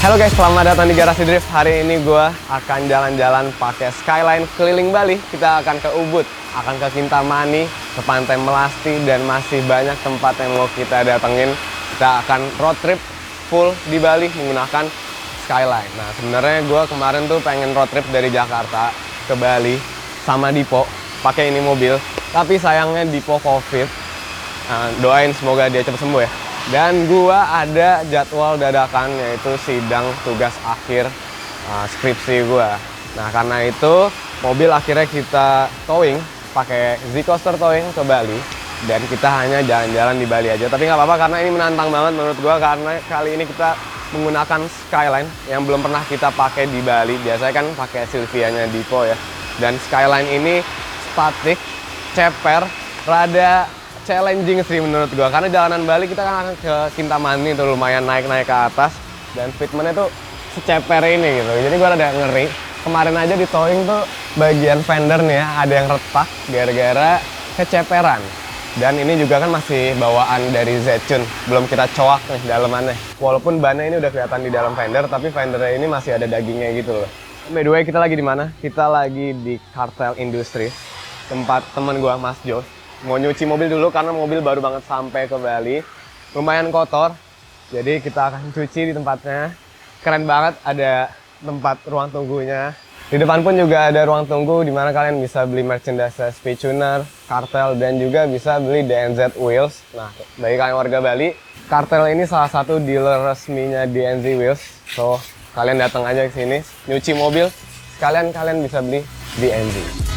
Halo guys, selamat datang di Garasi Drift. Hari ini gue akan jalan-jalan pakai Skyline keliling Bali. Kita akan ke Ubud, akan ke Kintamani, ke Pantai Melasti, dan masih banyak tempat yang mau kita datengin. Kita akan road trip full di Bali menggunakan Skyline. Nah, sebenarnya gue kemarin tuh pengen road trip dari Jakarta ke Bali sama Dipo, pakai ini mobil. Tapi sayangnya Dipo COVID. Nah, doain semoga dia cepat sembuh ya. Dan gua ada jadwal dadakan, yaitu sidang tugas akhir skripsi gua. Nah, karena itu mobil akhirnya kita towing pakai Z-Coaster Towing ke Bali, dan kita hanya jalan-jalan di Bali aja. Tapi nggak apa-apa karena ini menantang banget menurut gua, karena kali ini kita menggunakan Skyline yang belum pernah kita pakai di Bali. Biasanya kan pakai Silvianya Dipo ya. Dan Skyline ini statik, ceper, rada challenging sih menurut gua, karena jalanan Bali kita kan akan ke Kintamani itu lumayan naik-naik ke atas, dan fitmentnya tuh seceper ini gitu. Jadi gua rada ngeri. Kemarin aja di towing tuh bagian fender nih ya, ada yang retak gara-gara keceperan. Dan ini juga kan masih bawaan dari Zechun, belum kita coak nih dalemannya. Walaupun bannya ini udah kelihatan di dalam fender, tapi fendernya ini masih ada dagingnya gitu loh. By the way, kita lagi di mana? Kita lagi di Kartel Industri, tempat teman gua Mas Jo mau nyuci mobil dulu karena mobil baru banget sampai ke Bali, lumayan kotor. Jadi kita akan cuci di tempatnya. Keren banget, ada tempat ruang tunggunya. Di depan pun juga ada ruang tunggu di mana kalian bisa beli merchandise Speedtuner, Kartel, dan juga bisa beli DNZ Wheels. Nah, bagi kalian warga Bali, Kartel ini salah satu dealer resminya DNZ Wheels. So, kalian datang aja ke sini, nyuci mobil, sekalian kalian bisa beli DNZ.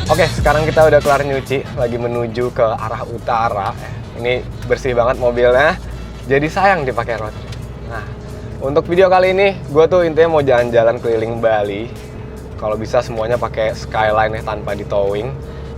Oke, sekarang kita udah kelar nyuci, lagi menuju ke arah utara. Ini bersih banget mobilnya, jadi sayang dipakai road trip. Nah, untuk video kali ini, gue tuh intinya mau jalan-jalan keliling Bali. Kalau bisa semuanya pakai Skyline ya, tanpa di towing.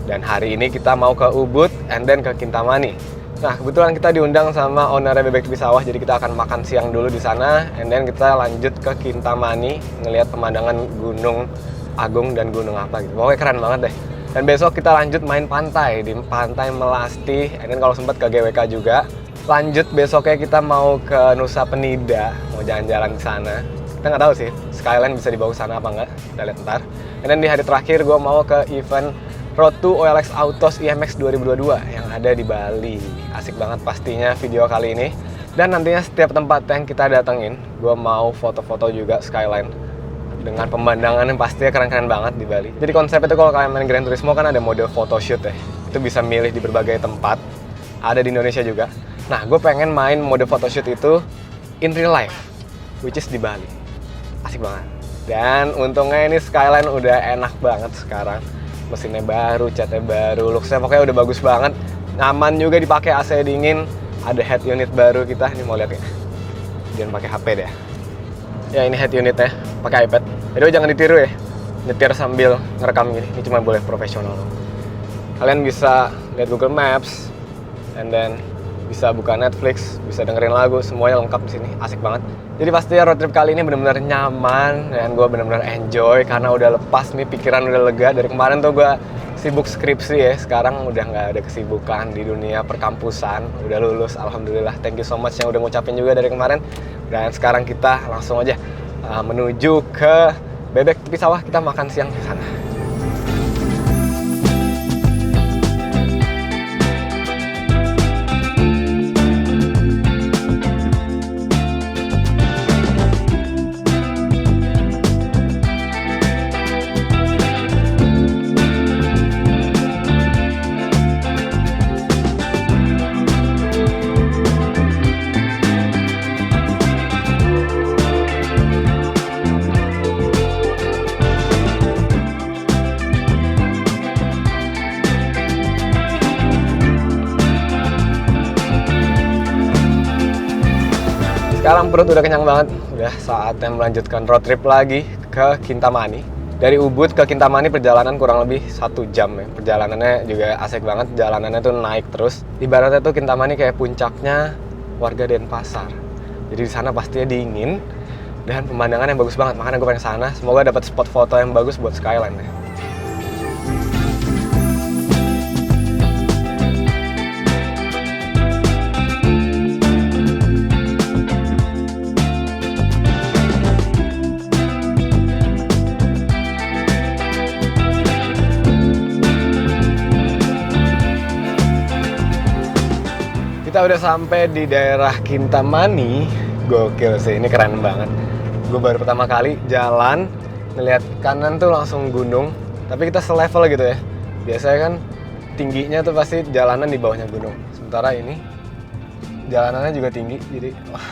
Dan hari ini kita mau ke Ubud, and then ke Kintamani. Nah, kebetulan kita diundang sama owner Bebek Tepi Sawah, jadi kita akan makan siang dulu di sana, and then kita lanjut ke Kintamani, ngelihat pemandangan Gunung Agung dan Gunung apa gitu. Pokoknya keren banget deh. Dan besok kita lanjut main pantai di Pantai Melasti, dan kalau sempat ke GWK juga. Lanjut besoknya kita mau ke Nusa Penida, mau jalan-jalan ke sana. Kita nggak tahu sih Skyline bisa dibawa ke sana apa nggak, kita lihat ntar. Dan di hari terakhir gue mau ke event Road to OLX Autos IMX 2022 yang ada di Bali. Asik banget pastinya video kali ini. Dan nantinya setiap tempat yang kita datengin, gue mau foto-foto juga Skyline dengan pemandangan yang pastinya keren-keren banget di Bali. Jadi konsep itu kalau kalian main Gran Turismo kan ada mode photoshoot ya. Itu bisa milih di berbagai tempat. Ada di Indonesia juga. Nah, gue pengen main mode photoshoot itu in real life, which is di Bali. Asik banget. Dan untungnya ini Skyline udah enak banget sekarang. Mesinnya baru, catnya baru, looks-nya pokoknya udah bagus banget. Nyaman juga dipakai, AC dingin. Ada head unit baru kita. Ini mau lihat ya. Jangan pakai HP deh. Ya, ini head unitnya, pakai iPad. Jadi jangan ditiru ya, nyetir sambil ngerekam gini. Ini cuma boleh profesional. Kalian bisa lihat Google Maps, and then bisa buka Netflix, bisa dengerin lagu, semuanya lengkap di sini. Asik banget. Jadi pastinya road trip kali ini benar-benar nyaman, dan gue benar-benar enjoy karena udah lepas nih, pikiran udah lega. Dari kemarin tuh gue sibuk skripsi ya, sekarang udah nggak ada kesibukan di dunia perkampusan. Udah lulus, alhamdulillah. Thank you so much yang udah ngucapin juga dari kemarin. Dan sekarang kita langsung aja menuju ke Bebek Tepi Sawah, kita makan siang di sana. Sekarang perut udah kenyang banget, udah saatnya melanjutkan road trip lagi ke Kintamani. Dari Ubud ke Kintamani perjalanan kurang lebih 1 jam ya. Perjalanannya juga asik banget, jalanannya tuh naik terus. Ibaratnya tuh Kintamani kayak puncaknya warga Denpasar. Jadi di sana pastinya dingin dan pemandangan yang bagus banget. Makanya gue pengen sana. Semoga dapat spot foto yang bagus buat skyline ya. Kita udah sampai di daerah Kintamani. Gokil sih, ini keren banget. Gue baru pertama kali jalan, ngeliat kanan tuh langsung gunung. Tapi kita selevel gitu ya. Biasanya kan tingginya tuh pasti jalanan di bawahnya gunung. Sementara ini jalanannya juga tinggi, jadi wah,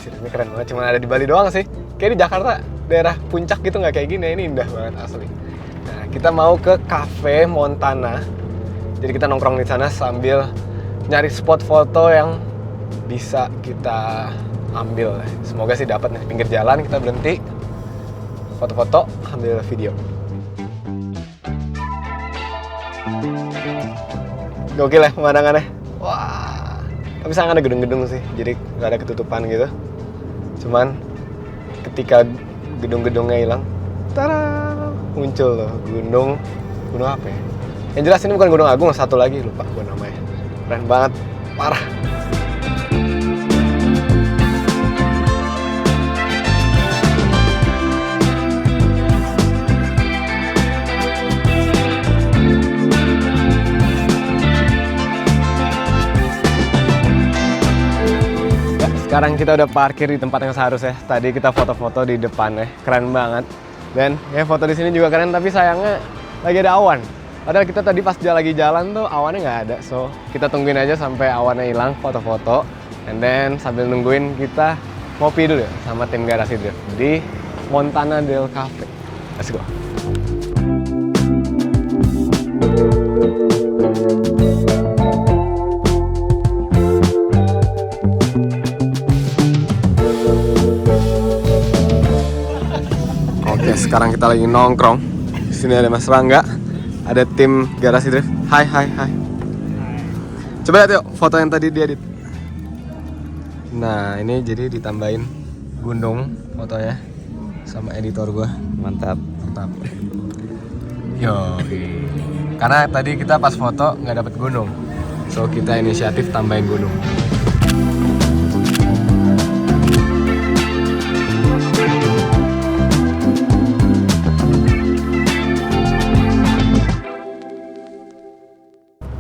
ini keren banget. Cuma ada di Bali doang sih. Kayak di Jakarta, daerah puncak gitu nggak kayak gini. Ini indah banget asli. Nah, kita mau ke Cafe Montana. Jadi kita nongkrong di sana sambil nyari spot foto yang bisa kita ambil. Semoga sih dapat nih, pinggir jalan kita berhenti foto-foto, ambil video. Gokil ya pemandangannya. Wah, tapi sangat ada gedung-gedung sih, jadi nggak ada ketutupan gitu. Cuman ketika gedung-gedungnya hilang, tada, muncul loh gunung apa ya? Yang jelas ini bukan Gunung Agung, satu lagi lupa gue namanya. Keren banget, parah. Ya, sekarang kita udah parkir di tempat yang seharusnya. Tadi kita foto-foto di depannya, keren banget. Dan ya foto di sini juga keren, tapi sayangnya lagi ada awan. Padahal kita tadi pas lagi jalan tuh awannya nggak ada, so kita tungguin aja sampai awannya hilang, foto-foto, and then sambil nungguin kita ngopi dulu ya sama tim Garasi Drift di Montana Del Cafe. Let's go. Oke, sekarang kita lagi nongkrong. Di sini ada Mas Rangga. Ada tim Garasi Drift. Hai. Coba lihat yuk foto yang tadi diedit. Nah, ini jadi ditambahin gunung fotonya sama editor gua. Mantap. Yo. Karena tadi kita pas foto nggak dapet gunung. So kita inisiatif tambahin gunung.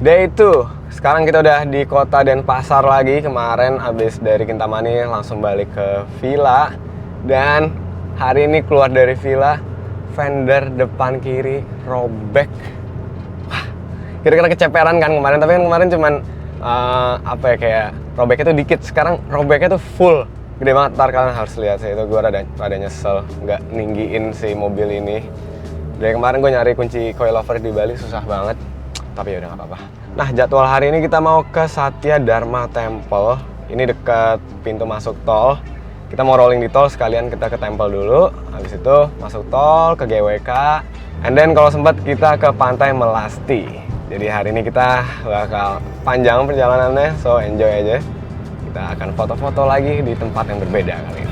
Day 2, sekarang kita udah di kota Denpasar lagi. Kemarin abis dari Kintamani langsung balik ke villa. Dan hari ini keluar dari villa, fender depan kiri robek. Wah, kira-kira keceperan kan kemarin. Tapi kan kemarin cuman kayak robeknya tuh dikit. Sekarang robeknya tuh full, gede banget. Ntar kalian harus lihat sih, itu gue rada nyesel nggak ninggiin si mobil ini. Dari kemarin gue nyari kunci coilover di Bali susah banget. Tapi ya udah nggak apa-apa. Nah, jadwal hari ini kita mau ke Satya Dharma Temple. Ini dekat pintu masuk tol. Kita mau rolling di tol, sekalian kita ke temple dulu. Habis itu masuk tol ke GWK. And then kalau sempat kita ke Pantai Melasti. Jadi hari ini kita bakal panjang perjalanannya, so enjoy aja. Kita akan foto-foto lagi di tempat yang berbeda kali ini.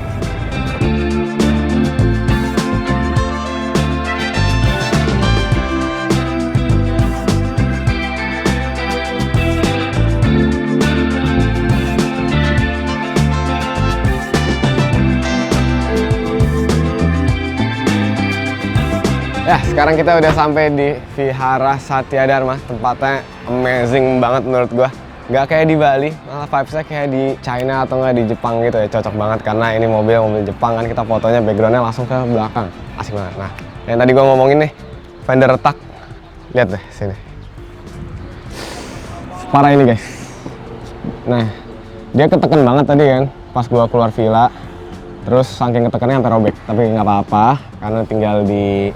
Ya, sekarang kita udah sampai di Vihara Satya Dharma. Tempatnya amazing banget menurut gua. Nggak kayak di Bali, malah vibes-nya kayak di China atau nggak di Jepang gitu ya. Cocok banget karena ini mobil Jepang kan, kita fotonya backgroundnya langsung ke belakang. Asik banget. Nah, yang tadi gua ngomongin nih, fender retak. Lihat deh sini. Parah ini guys. Nah, dia ketekan banget tadi kan pas gua keluar villa. Terus saking ketekannya sampai robek. Tapi nggak apa-apa karena tinggal di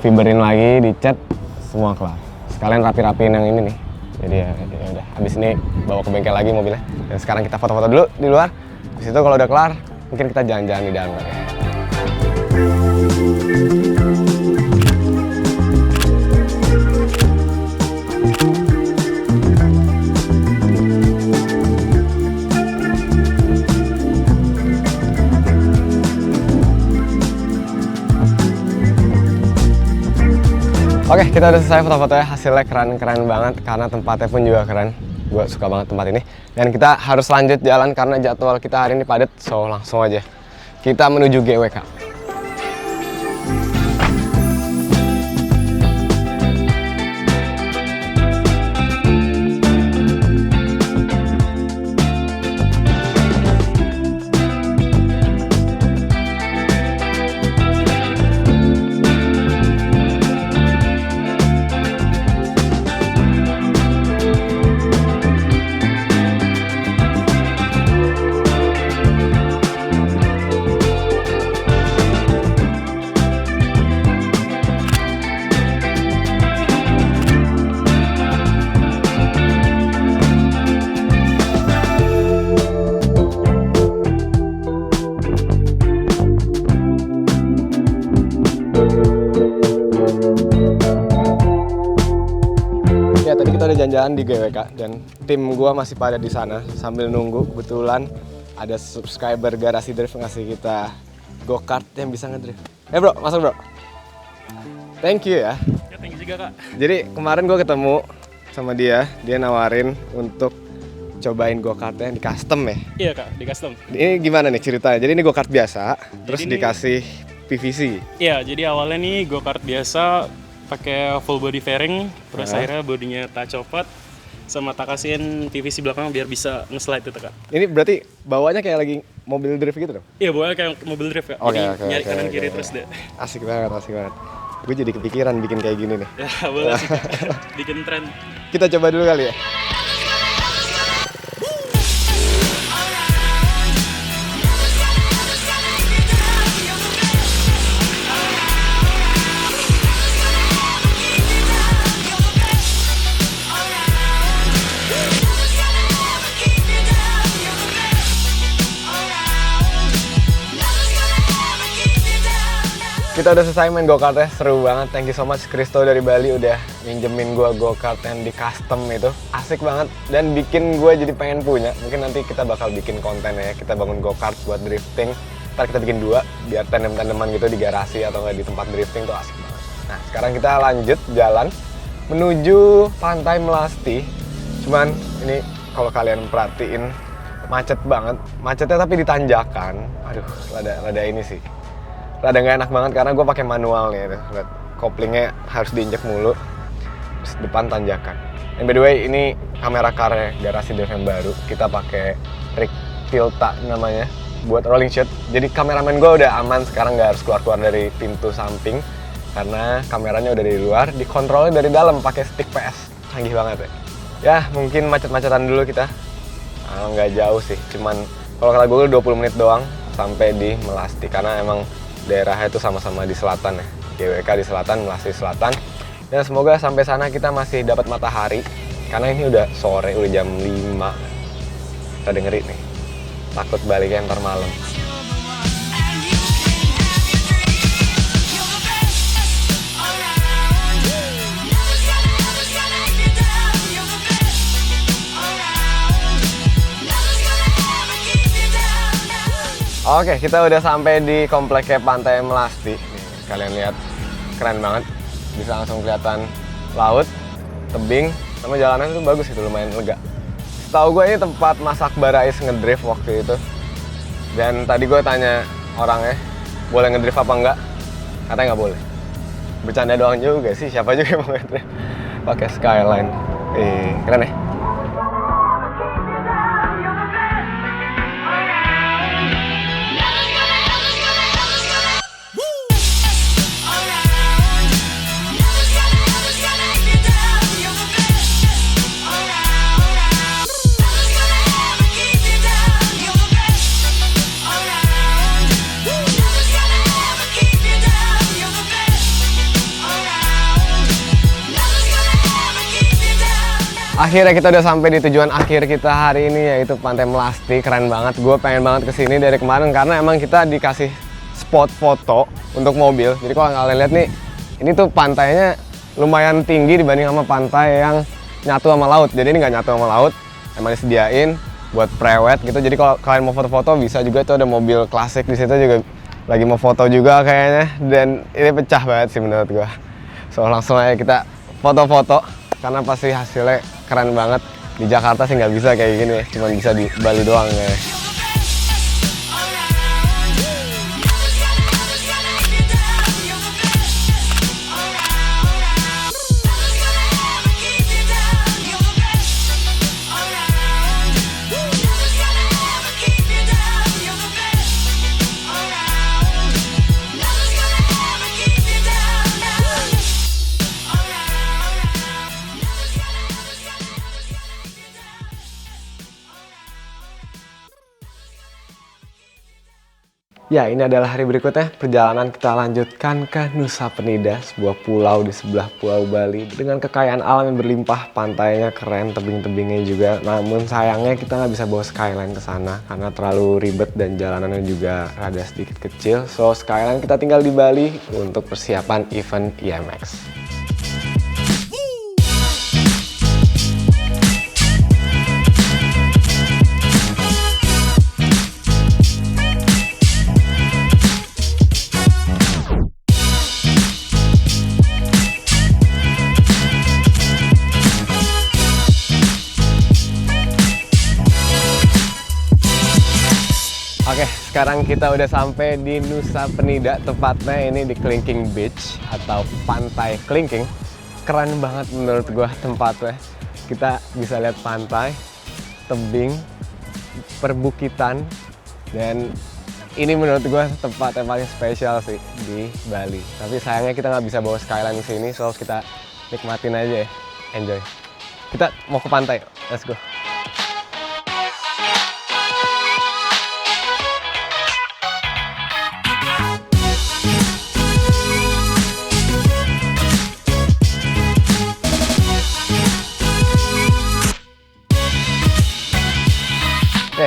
fiberin lagi, dicat, semua kelar. Sekalian rapi-rapiin yang ini nih. Jadi ya udah, habis ini bawa ke bengkel lagi mobilnya. Dan sekarang kita foto-foto dulu di luar. Habis itu kalau udah kelar, Mungkin kita jalan-jalan di dalam kali ya. Oke, kita udah selesai foto-fotonya, hasilnya keren-keren banget karena tempatnya pun juga keren. Gue suka banget tempat ini. Dan kita harus lanjut jalan karena jadwal kita hari ini padat, so langsung aja kita menuju GWK. Ya, tadi kita udah jalan-jalan di GWK dan tim gua masih pada di sana sambil nunggu. Kebetulan ada subscriber Garasi Drift ngasih kita go-kart yang bisa ngedrift. Bro, masuk bro. Thank you ya. Ya, thank you juga kak. Jadi kemarin gua ketemu sama dia nawarin untuk cobain go-kartnya yang di custom ya. Iya kak, di custom. Ini gimana nih ceritanya? Jadi ini go-kart biasa, terus ini dikasih PVC. Iya, jadi awalnya nih go-kart biasa pakai full body fairing, terus akhirnya bodinya tak copot, sama tak kasihin PVC belakang biar bisa nge-slide itu kak. Ini berarti bawanya kayak lagi mobil drift gitu dong? Iya, bawahnya kayak mobil drift kak. Jadi nyari kanan kiri terus deh. Asik banget, asik banget. Gue jadi kepikiran bikin kayak gini nih. Ya boleh sih kak. Bikin tren. Kita coba dulu kali ya. Kita udah selesai main go-kartnya, seru banget. Thank you so much Kristo dari Bali udah minjemin gua go-kart yang di custom itu. Asik banget dan bikin gua jadi pengen punya. Mungkin nanti kita bakal bikin konten ya, kita bangun go-kart buat drifting. Ntar kita bikin 2 biar tandem-tandeman gitu di garasi atau nggak di tempat drifting tuh asik banget. Nah sekarang kita lanjut jalan menuju Pantai Melasti. Cuman ini kalau kalian perhatiin macet banget. Macetnya tapi di tanjakan. Aduh, rada ini sih. Rada nggak enak banget karena gue pakai manual nih, lihat koplingnya harus diinjek mulu, terus depan tanjakan. And by the way, ini kamera car Garasi Drift yang baru, kita pakai rig Tilta namanya buat rolling shot. Jadi kameramen gue udah aman sekarang, nggak harus keluar dari pintu samping karena kameranya udah dari luar, dikontrolnya dari dalam pakai stick PS, canggih banget ya. Ya mungkin macet-macetan dulu kita, nggak jauh sih, cuman kalau kata Google 20 menit doang sampai di Melasti karena emang daerahnya itu sama-sama di selatan ya, GWK di selatan, Melasti selatan. Dan semoga sampai sana kita masih dapat matahari karena ini udah sore, udah jam 5. Kita ngeri nih, takut baliknya ntar malam. Oke, kita udah sampai di kompleknya Pantai Melasti. Nih, kalian lihat, keren banget. Bisa langsung kelihatan laut, tebing, sama jalanan itu bagus gitu, lumayan lega. Setahu gue ini tempat Mas Akbar Rais ngedrift waktu itu. Dan tadi gue tanya orangnya, boleh ngedrift apa enggak? Katanya nggak boleh. Bercanda doang juga sih, siapa juga yang mau ngedrift. Pakai Skyline. Keren ya? Akhirnya kita udah sampai di tujuan akhir kita hari ini, yaitu Pantai Melasti. Keren banget, gue pengen banget kesini dari kemarin karena emang kita dikasih spot foto untuk mobil. Jadi kalau kalian lihat nih, ini tuh pantainya lumayan tinggi dibanding sama pantai yang nyatu sama laut. Jadi ini nggak nyatu sama laut, emang disediain buat prewed gitu. Jadi kalau kalian mau foto-foto bisa juga, tuh ada mobil klasik di situ juga lagi mau foto juga kayaknya. Dan ini pecah banget sih menurut gue. So langsung aja kita foto-foto karena pasti hasilnya keren banget. Di Jakarta sih nggak bisa kayak gini, cuma bisa di Bali doang ya. Ya, ini adalah hari berikutnya. Perjalanan kita lanjutkan ke Nusa Penida, sebuah pulau di sebelah Pulau Bali dengan kekayaan alam yang berlimpah. Pantainya keren, tebing-tebingnya juga. Namun sayangnya kita nggak bisa bawa Skyline ke sana karena terlalu ribet dan jalanannya juga rada sedikit kecil. So Skyline kita tinggal di Bali untuk persiapan event IMX. Oke, sekarang kita udah sampai di Nusa Penida, tepatnya ini di Kelingking Beach atau Pantai Kelingking. Keren banget menurut gua tempatnya. Kita bisa lihat pantai, tebing, perbukitan, dan ini menurut gua tempat yang paling spesial sih di Bali. Tapi sayangnya kita nggak bisa bawa Skyline ke sini, so kita nikmatin aja ya, enjoy. Kita mau ke pantai, let's go.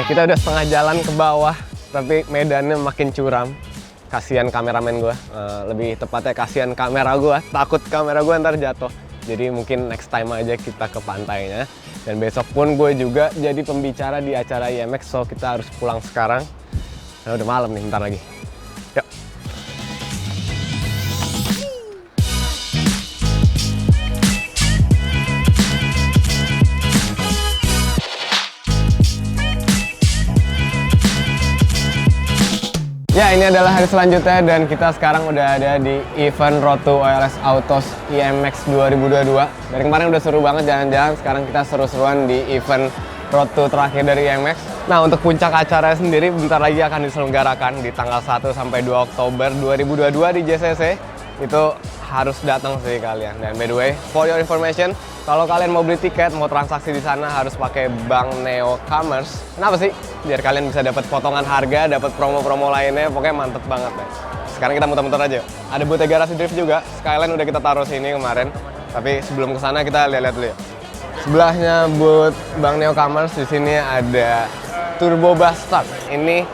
Kita udah setengah jalan ke bawah, tapi medannya makin curam. Kasihan kameramen gue, lebih tepatnya kasihan kamera gue. Takut kamera gue ntar jatuh. Jadi mungkin next time aja kita ke pantainya. Dan besok pun gue juga jadi pembicara di acara IMX, so kita harus pulang sekarang. Karena udah malam nih, bentar lagi. Yuk. Ya, ini adalah hari selanjutnya dan kita sekarang udah ada di event Road to OLS Autos IMX 2022. Dari kemarin udah seru banget jalan-jalan, sekarang kita seru-seruan di event Road to terakhir dari IMX. Nah, untuk puncak acara sendiri bentar lagi akan diselenggarakan di tanggal 1 sampai 2 Oktober 2022 di JCC. Itu harus datang sih kalian. Dan by the way, for your information, kalau kalian mau beli tiket, mau transaksi di sana harus pakai Bank Neo Commerce. Kenapa sih? Biar kalian bisa dapat potongan harga, dapat promo-promo lainnya, pokoknya mantep banget deh. Sekarang kita muter-muter aja yuk. Ada booth garasi drift juga, Skyline udah kita taruh sini kemarin. Tapi sebelum kesana kita lihat-lihat dulu ya. Sebelahnya booth Bank Neo Commerce, di sini ada Turbo Bastard. Ini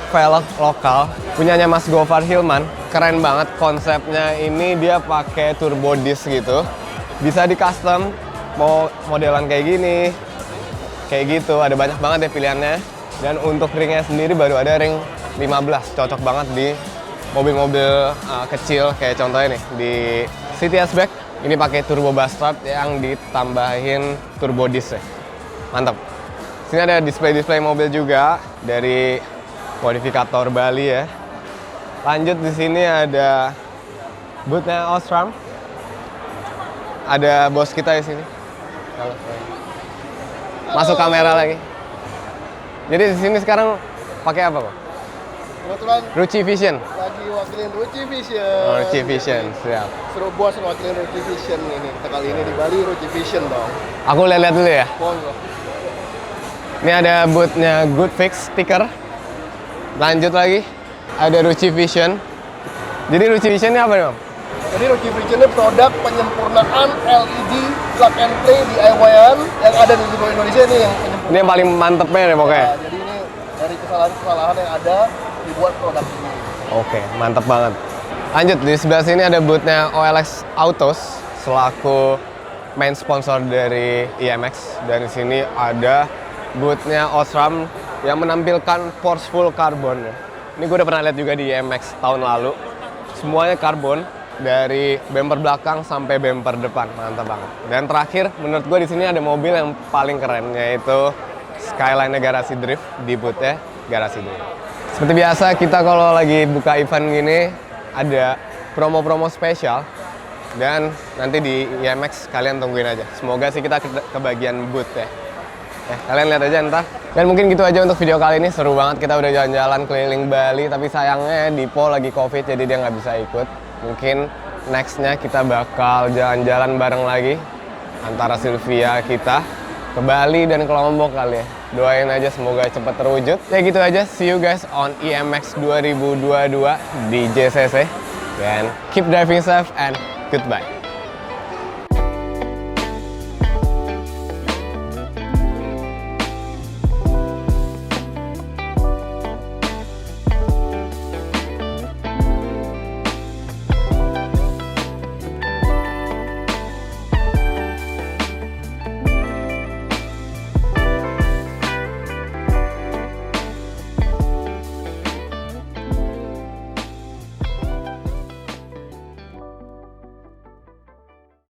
velg lokal, punyanya Mas Gofar Hilman. Keren banget konsepnya, ini dia pakai turbo disc gitu. Bisa di custom, mau modelan kayak gini, kayak gitu, ada banyak banget ya pilihannya. Dan untuk ringnya sendiri baru ada ring 15, cocok banget di mobil-mobil kecil kayak contohnya nih di City Hatchback. Ini pakai turbo Bastard yang ditambahin turbo disc ya. Mantap. Sini ada display-display mobil juga dari modifikator Bali ya. Lanjut di sini ada boothnya Osram. Ada bos kita di sini. Masuk kamera lagi. Jadi di sini sekarang pakai apa, Pak? Kebetulan Ruchi Vision. lagi wakilin Ruchi Vision. Oh, Ruchi Vision, siap. Seru bos wakilin Ruchi Vision ini. Kita kali ini di Bali Ruchi Vision dong. Aku lihat-lihat dulu ya. Monggo. Ini ada boothnya Good Fix stiker. Lanjut lagi, ada Ruchi Vision. Jadi Ruchi Vision ini apa nih, Om? Jadi Ruchi Vision ini produk penyempurnaan LED plug and play DIY-an yang ada di seluruh Indonesia nih yang penyempurna. Ini yang paling mantepnya nih pokoknya. Nah, jadi ini dari kesalahan-kesalahan yang ada dibuat produk ini. Oke, mantep banget. Lanjut, di sebelah sini ada boothnya OLX Autos selaku main sponsor dari IMX. Dan di sini ada boothnya Osram yang menampilkan Forceful Carbon. Ini gue udah pernah lihat juga di IMX tahun lalu. Semuanya karbon dari bumper belakang sampai bumper depan, mantap banget. Dan terakhir, menurut gue di sini ada mobil yang paling keren, yaitu Skyline Garasi Drift di boothnya Garasi Drift. Seperti biasa, kita kalau lagi buka event gini ada promo-promo spesial. Dan nanti di IMX kalian tungguin aja. Semoga sih kita kebagian booth ya. Kalian lihat aja ntar. Dan mungkin gitu aja untuk video kali ini. Seru banget, kita udah jalan-jalan keliling Bali. Tapi sayangnya Dipo lagi COVID, jadi dia nggak bisa ikut. Mungkin nextnya kita bakal jalan-jalan bareng lagi antara Sylvia kita ke Bali dan ke Lombok kali ya. Doain aja semoga cepat terwujud. Ya gitu aja, see you guys on IMX 2022 di JCC. Dan keep driving safe and goodbye.